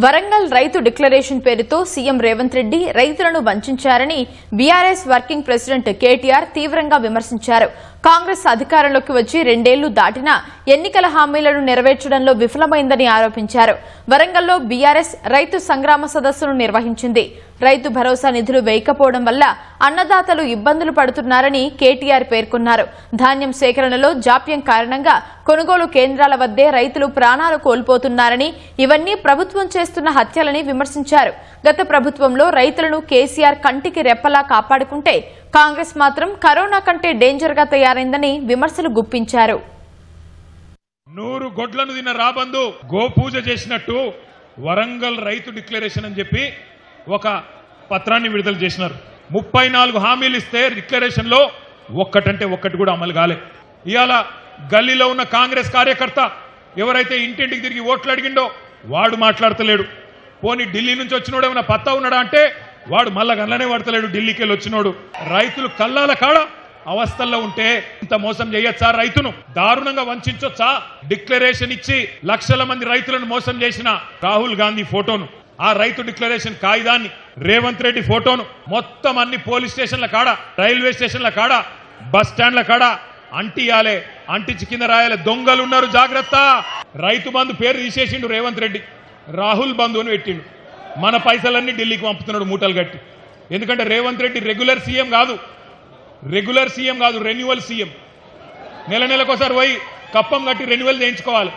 వరంగల్ రైతు డిక్లరేషన్ పేరుతో సీఎం రేవంత్ రెడ్డి రైతులను వంచారని బీఆర్ఎస్ వర్కింగ్ ప్రెసిడెంట్ కేటీఆర్ తీవ్రంగా విమర్శించారు. కాంగ్రెస్ అధికారంలోకి వచ్చి 2 ఏళ్లు దాటినా ఎన్నికల హామీలను నెరవేర్చడంలో విఫలమైందని ఆరోపించారు. వరంగల్లో బీఆర్ఎస్ రైతు సంగ్రామ సదస్సును నిర్వహించింది. రైతు భరోసా నిధులు వేయకపోవడం వల్ల అన్నదాతలు ఇబ్బందులు పడుతున్నారని కేటీఆర్ పేర్కొన్నారు. ధాన్యం సేకరణలో జాప్యం కారణంగా కొనుగోలు కేంద్రాల వద్దే రైతులు ప్రాణాలు కోల్పోతున్నారని, ఇవన్నీ ప్రభుత్వం చేస్తున్న హత్యలని విమర్శించారు. గత ప్రభుత్వంలో రైతులను కేసీఆర్ కంటికి రెప్పలా కాపాడుకుంటే కాంగ్రెస్ మాత్రం కరోనా కంటే డేంజర్ గా తయారైందని విమర్శలు గుప్పించారు. 100 గొడ్లను తిన్న రాబందు గోపూజ చేసినట్టు వరంగల్ రైతు డిక్లరేషన్ అని చెప్పి ఒక పత్రాన్ని విడుదల చేసినారు. 34 హామీలు ఇస్తే డిక్లరేషన్ లో ఒక్కటంటే ఒక్కటి కూడా అమలు కాలే. ఇవాళ గల్లీలో ఉన్న కాంగ్రెస్ కార్యకర్త ఎవరైతే ఇంటింటికి తిరిగి ఓట్లు అడిగిండో వాడు మాట్లాడతలేడు. పోనీ ఢిల్లీ నుంచి వచ్చినోడు ఏమైనా పత్తా ఉన్నాడా అంటే వాడు మళ్ళా గల్లనే పడతలేడు. ఢిల్లీకి వెళ్ళి వచ్చినోడు రైతులు కల్లాల కాడ అవస్థల్లో ఉంటే ఇంత మోసం చేయొచ్చా? రైతును దారుణంగా వంచొచ్చా? డిక్లరేషన్ ఇచ్చి లక్షల మంది రైతులను మోసం చేసిన రాహుల్ గాంధీ ఫోటోను, ఆ రైతు డిక్లరేషన్ కాగితాన్ని, రేవంత్ రెడ్డి ఫోటోను మొత్తం అన్ని పోలీస్ స్టేషన్ల కాడ, రైల్వే స్టేషన్ల కాడ, బస్ స్టాండ్ల కాడ అంటియాలే, అంటించి కింద రాయాలి. దొంగలు ఉన్నారు జాగ్రత్త. రైతు బంధు పేరు తీసేసిండు రేవంత్ రెడ్డి, రాహుల్ బంధువుని పెట్టిండు. మన పైసలన్నీ ఢిల్లీకి పంపుతున్నాడు మూటలు కట్టి. ఎందుకంటే రేవంత్ రెడ్డి రెగ్యులర్ సీఎం కాదు, రెన్యువల్ సీఎం. నెలకోసారి పోయి కప్పం కట్టి రెన్యువల్ చేయించుకోవాలి.